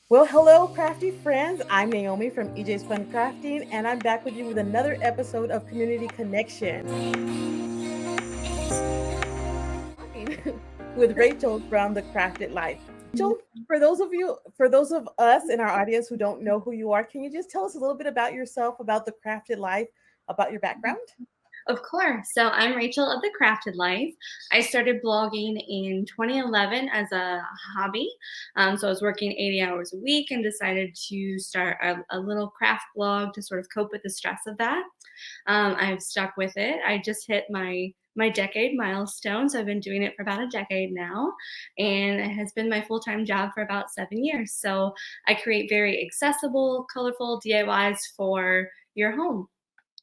Well, hello, crafty friends. I'm Naomi from EJ's Fun Crafting, and I'm back with you with another episode of Community Connection. Talking with Rachel from The Crafted Life. Rachel, for those of us in our audience who don't know who you are, can you just tell us a little bit about yourself, about The Crafted Life, about your background? Of course. So I'm Rachel of The Crafted Life. I started blogging in 2011 as a hobby. So I was working 80 hours a week and decided to start a little craft blog to sort of cope with the stress of that. I've stuck with it. I just hit my decade milestone. So I've been doing it for about a decade now, and it has been my full-time job for about 7 years. So I create very accessible, colorful DIYs for your home.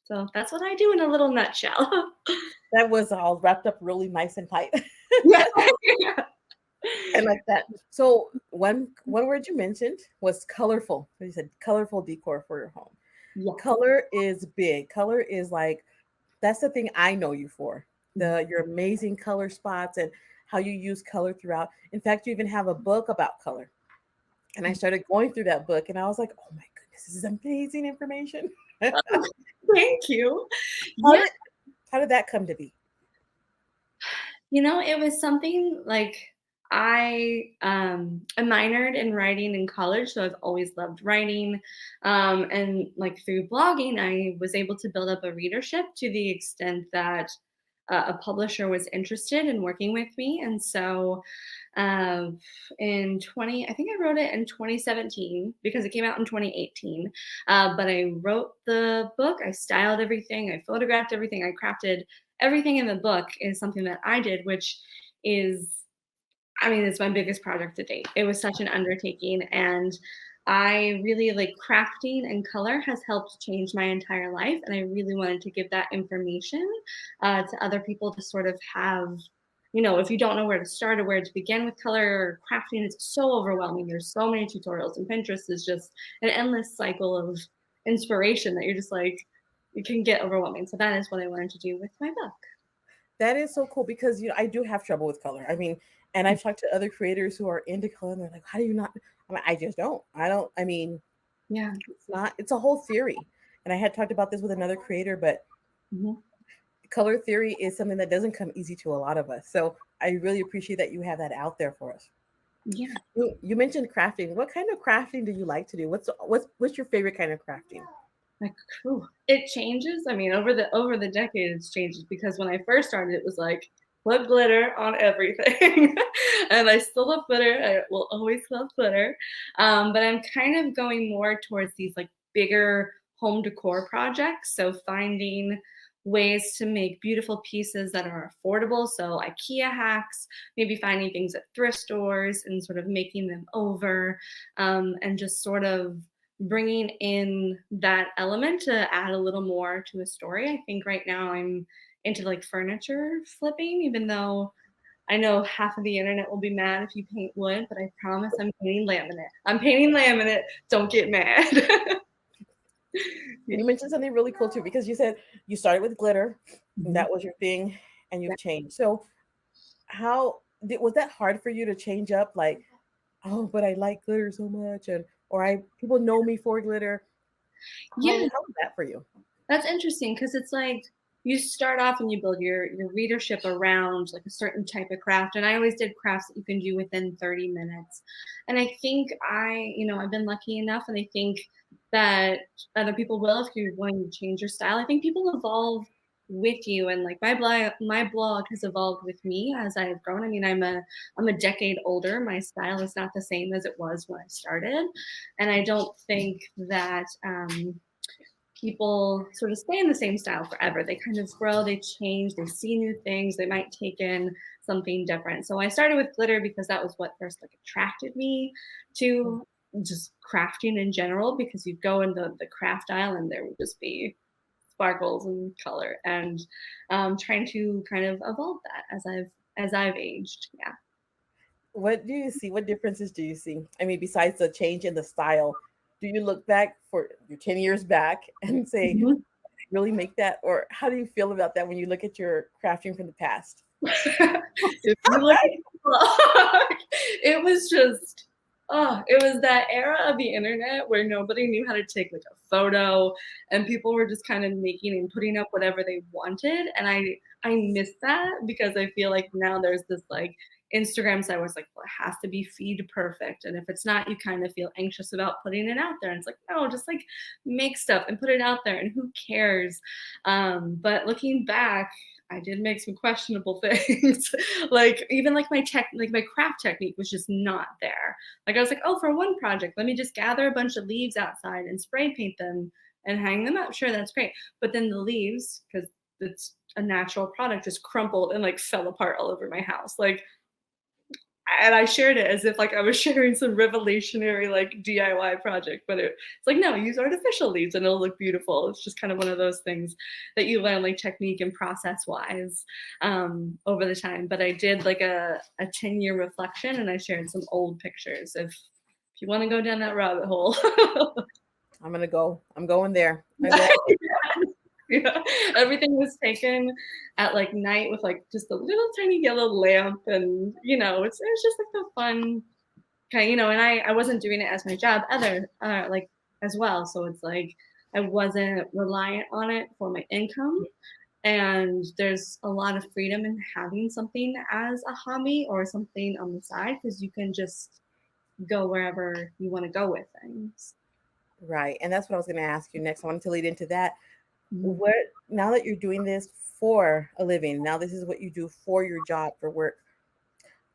So that's what I do in a little nutshell. That was all wrapped up really nice and tight. Yeah. I like that. So one word you mentioned was colorful. You said colorful decor for your home. Yes. Color is big. Color is like that's the thing I know you for. Mhm. Your amazing color spots and how you use color throughout. In fact, you even have a book about color. And I started going through that book and I was like, "Oh my goodness, this is amazing information." how Oh, thank you. Yeah, did how did that come to be? it was something like I minored in writing in college, so I've always loved writing. And like through blogging, I was able to build up a readership to the extent that a publisher was interested in working with me. And so in 20, I think I wrote it in 2017 because it came out in 2018. But I wrote the book, I styled everything, I photographed everything, I crafted everything in the book is something that I did, which is, I mean, it's my biggest project to date. It was such an undertaking, and I really like crafting, and color has helped change my entire life. And I really wanted to give that information to other people to sort of have, if you don't know where to start or where to begin with color or crafting, it's so overwhelming. There's so many tutorials, and Pinterest is just an endless cycle of inspiration that you're just like, it can get overwhelming. So that is what I wanted to do with my book. That is so cool because I do have trouble with color. I mean, and I've talked to other creators who are into color and they're like, "How do you not?" I mean, I just don't. I don't. I mean, Yeah. it's not. It's a whole theory. And I had talked about this with another creator, but Mhm. color theory is something that doesn't come easy to a lot of us. So I really appreciate that you have that out there for us. Yeah. You mentioned crafting. What kind of crafting do you like to do? What's your favorite kind of crafting? Like, it changes. I mean, over the decades, changes because when I first started, it was like put glitter on everything, and I still love glitter. I will always love glitter, but I'm kind of going more towards these like bigger home decor projects. So finding ways to make beautiful pieces that are affordable. So IKEA hacks, maybe finding things at thrift stores and sort of making them over, and just sort of bringing in that element to add a little more to a story. I think right now I'm into like furniture flipping, even though I know half of the internet will be mad if you paint wood, but I promise I'm painting laminate. I'm painting laminate. Don't get mad. Yeah. You mentioned something really cool too because you said you started with glitter, and Mhm. that was your thing, and Yeah. you've changed. So was that hard for you to change up? Like, oh, but I like glitter so much, and or I people know me for glitter. Yeah, How was that for you? that's interesting because it's like you start off and you build your readership around like a certain type of craft. And I always did crafts that you can do within 30 minutes. And I think I've been lucky enough, and I think that other people will if you're wanting to change your style. I think people evolve with you, and like my blog has evolved with me as I have grown. I mean, I'm a decade older. My style is not the same as it was when I started. And I don't think that people sort of stay in the same style forever. They kind of grow, they change, they see new things, they might take in something different. So I started with glitter because that was what first like attracted me to just crafting in general, because you'd go in the craft aisle and there would just be sparkles and color, and trying to kind of evolve that as I've aged. Yeah. What do you see? What differences do you see? I mean, besides the change in the style, do you look back for your 10 years back and say, Mhm. really make that? Or how do you feel about that when you look at your crafting from the past? If you look at the blog, it was just Oh, it was that era of the internet where nobody knew how to take, like, a photo, and people were just kind of making and putting up whatever they wanted, and I miss that because I feel like now there's this, like, Instagram side where it's like, "Well, it has to be feed perfect," and if it's not, you kind of feel anxious about putting it out there, and it's like, "No, just, like, make stuff and put it out there, and who cares?" But looking back, I did make some questionable things. Like, even, like, my craft technique was just not there. Like I was like, oh, for one project, let me just gather a bunch of leaves outside and spray paint them and hang them up. Sure, that's great. But then the leaves, because it's a natural product, just crumpled and like fell apart all over my house. Like, and I shared it as if like I was sharing some revolutionary like DIY project, but it's like no, use artificial leaves and it'll look beautiful. It's just kind of one of those things that you learn like technique and process wise over the time. But I did like a 10-year reflection and I shared some old pictures if you want to go down that rabbit hole. I'm gonna go. I'm going there. I'm going. Yeah, everything was taken at like night with like just a little tiny yellow lamp, and it's just like the fun kind, and I wasn't doing it as my job either, like as well. So it's like I wasn't reliant on it for my income, and there's a lot of freedom in having something as a hobby or something on the side because you can just go wherever you want to go with things. Right. And that's what I was gonna ask you next. I wanted to lead into that. Mhm. What now that you're doing this for a living, now this is what you do for your job, for work.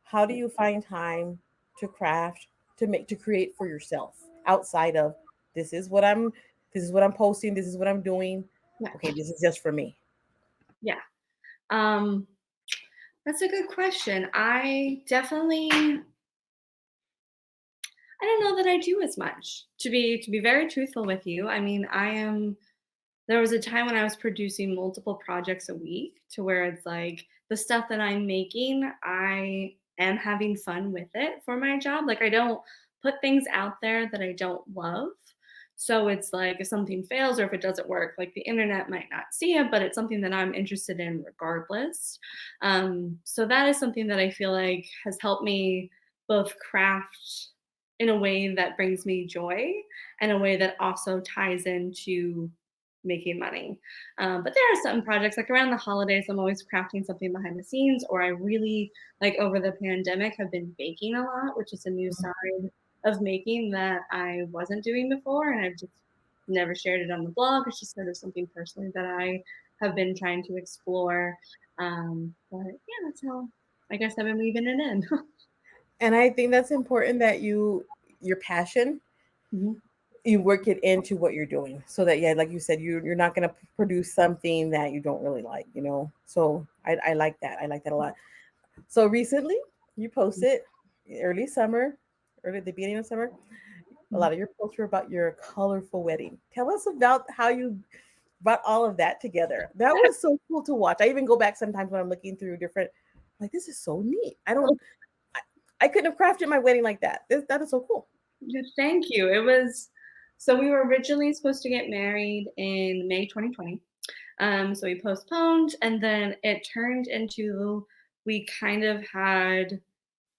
How do you find time to craft, to create for yourself outside of this is what I'm this is what I'm posting, this is what I'm doing. Yeah, Okay, this is just for me. yeah. Um, that's a good question. I don't know that I do as much. To be very truthful with you, I mean, there was a time when I was producing multiple projects a week to where it's like the stuff that I'm making, I am having fun with it for my job. Like I don't put things out there that I don't love. So it's like if something fails or if it doesn't work, like the internet might not see it, but it's something that I'm interested in regardless. So that is something that I feel like has helped me both craft in a way that brings me joy and a way that also ties into making money. But there are some projects like around the holidays, I'm always crafting something behind the scenes, or I really like over the pandemic have been baking a lot, which is a new side of making that I wasn't doing before. And I've just never shared it on the blog. It's just sort of something personally that I have been trying to explore. But yeah, that's how I guess I've been weaving it in. And I think that's important that your passion, Mhm. you work it into what you're doing so that yeah, like you said, you're not going to produce something that you don't really like. So I like that. I like that a lot. So recently you posted early summer, early the beginning of summer, a Mhm. lot of your posts were about your colorful wedding. Tell us about how you brought all of that together. That was so cool to watch. I even go back sometimes when I'm looking through different, like this is so neat. I, I couldn't have crafted my wedding like that. That is so cool. Yeah, thank you. It was so we were originally supposed to get married in May 2020. So we postponed, and then it turned into we kind of had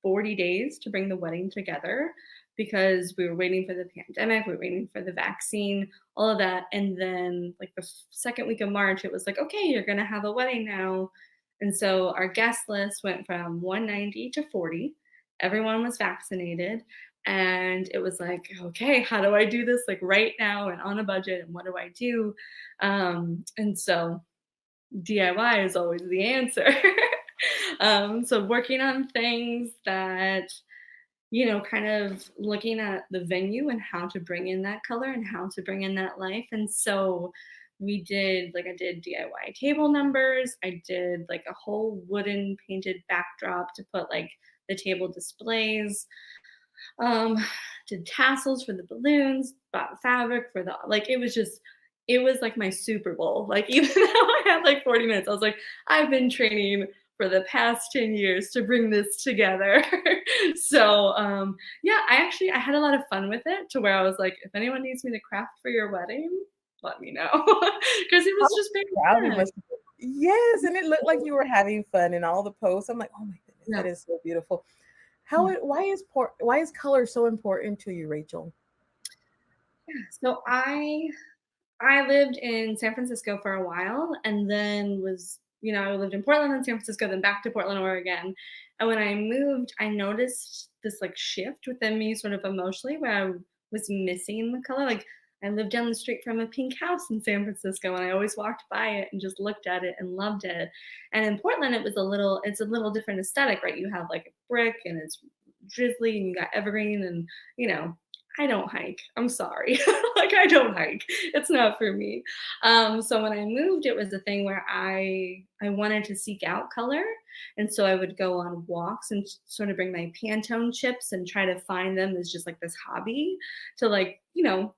40 days to bring the wedding together because we were waiting for the pandemic, we were waiting for the vaccine, all of that. And then, like, the second week of March, it was like, okay, you're going to have a wedding now. And so our guest list went from 190 to 40. Everyone was vaccinated. And it was like, okay, how do I do this like right now and on a budget? And what do I do? And so DIY is always the answer. So working on things that, kind of looking at the venue and how to bring in that color and how to bring in that life. And so I did DIY table numbers. I did like a whole wooden painted backdrop to put like the table displays. Um, did tassels for the balloons, bought fabric for it was like my Super Bowl. Like even though I had like 40 minutes, I was like, I've been training for the past 10 years to bring this together. So yeah, I had a lot of fun with it to where I was like, if anyone needs me to craft for your wedding, let me know. Because it How was just very proud you fun. must have been. Yes, and it looked like you were having fun in all the posts. I'm like, oh my goodness, Yeah. that is so beautiful. Why is color so important to you, Rachel? So I lived in San Francisco for a while and then I lived in Portland and San Francisco, then back to Portland, Oregon. And when I moved, I noticed this like shift within me sort of emotionally where I was missing the color. Like I lived down the street from a pink house in San Francisco and I always walked by it and just looked at it and loved it. And in Portland it's a little different aesthetic, right? You have like a brick and it's drizzly and you got evergreen and you know I don't hike. I'm sorry. Like I don't hike. It's not for me. So when I moved, it was a thing where I wanted to seek out color, and so I would go on walks and sort of bring my Pantone chips and try to find them as just like this hobby to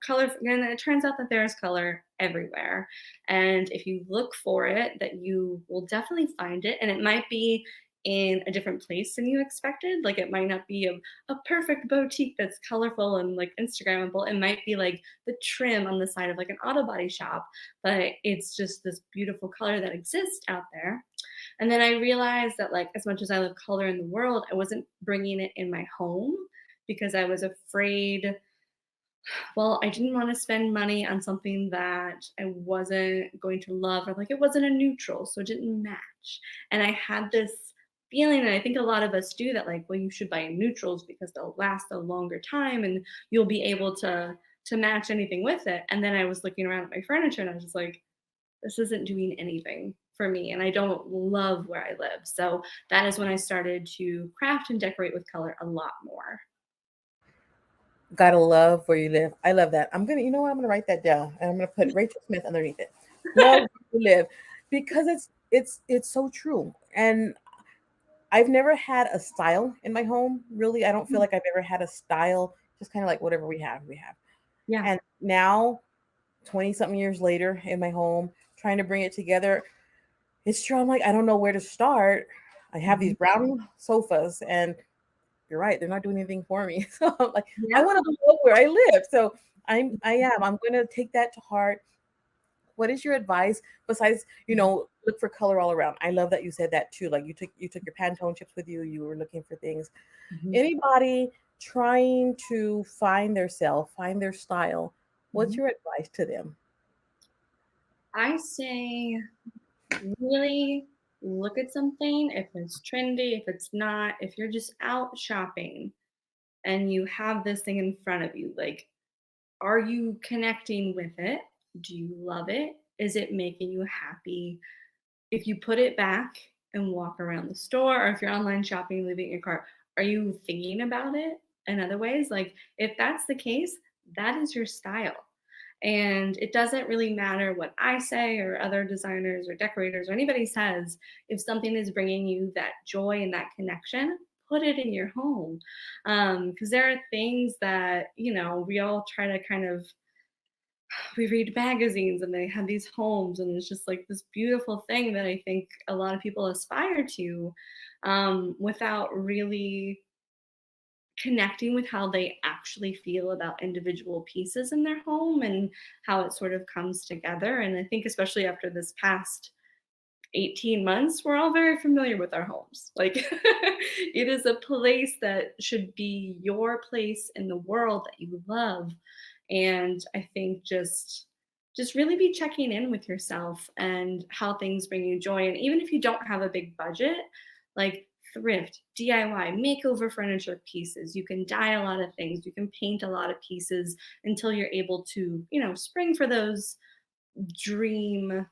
color. And it turns out that there's color everywhere, and if you look for it, that you will definitely find it, and it might be in a different place than you expected. Like it might not be a perfect boutique that's colorful and like Instagrammable. It might be like the trim on the side of like an auto body shop, but it's just this beautiful color that exists out there. And then I realized that like as much as I love color in the world, I wasn't bringing it in my home because I was afraid, well, I didn't want to spend money on something that I wasn't going to love, or like it wasn't a neutral, so it didn't match. And I had this feeling, and I think a lot of us do that, like, well, you should buy neutrals because they'll last a longer time and you'll be able to match anything with it. And then I was looking around at my furniture and I was just like, this isn't doing anything for me, and I don't love where I live. So that is when I started to craft and decorate with color a lot more. Gotta love where you live. I love that. You know what? I'm gonna write that down and I'm gonna put Rachel Smith underneath it. Love where you live, because it's so true. And I've never had a style in my home. Really, I don't feel like I've ever had a style. Just kind of like whatever we have, we have. Yeah. And now, 20 something years later, in my home, trying to bring it together, it's true. I'm like, I don't know where to start. I have these Mhm. brown sofas, and you're right, they're not doing anything for me. So I'm like, I Yeah. want to know where I live. So I'm gonna take that to heart. What is your advice besides, look for color all around? I love that you said that too. Like you took your Pantone chips with you, you were looking for things. Mhm. Anybody trying to find their self, find their style, what's Mhm. your advice to them? I say really look at something if it's trendy, if it's not, if you're just out shopping and you have this thing in front of you, like, are you connecting with it? Do you love it? Is it making you happy? If you put it back and walk around the store, or if you're online shopping, leaving your cart, are you thinking about it in other ways? Like, if that's the case, that is your style. And it doesn't really matter what I say or other designers or decorators or anybody says. If something is bringing you that joy and that connection, put it in your home. Because there are things that, we all try to kind of, we read magazines and they have these homes and it's just like this beautiful thing that I think a lot of people aspire to, without really connecting with how they actually feel about individual pieces in their home and how it sort of comes together. And I think especially after this past 18 months, we're all very familiar with our homes. Like it is a place that should be your place in the world that you love. And I think just really be checking in with yourself and how things bring you joy. And even if you don't have a big budget, like thrift, DIY, makeover furniture pieces, you can dye a lot of things, you can paint a lot of pieces until you're able to, spring for those dream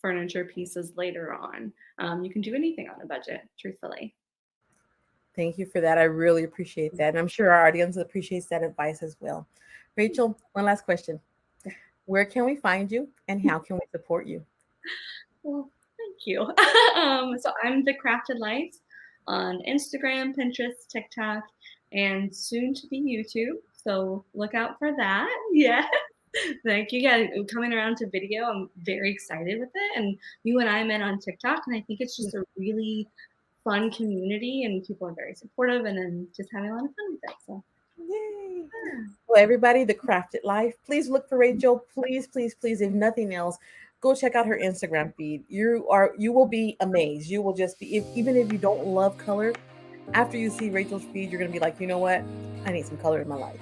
furniture pieces later on. You can do anything on a budget, truthfully. Thank you for that. I really appreciate that. And I'm sure our audience appreciates that advice as well. Rachel, one last question. Yeah. Where can we find you and how can we support you? Well, thank you. So I'm the Crafted Life on Instagram, Pinterest, TikTok, and soon to be YouTube. So look out for that. Yeah. Thank you. Yeah, coming around to video, I'm very excited with it. And you and I met on TikTok, and I think it's just a really fun community, and people are very supportive, and then just having a lot of fun with it. So, Yay. Well, everybody, the Crafted Life, please look for Rachel. Please, please, please, if nothing else, go check out her Instagram feed. You will be amazed. You will just be, even if you don't love color, after you see Rachel's feed, you're gonna be like, you know what? I need some color in my life.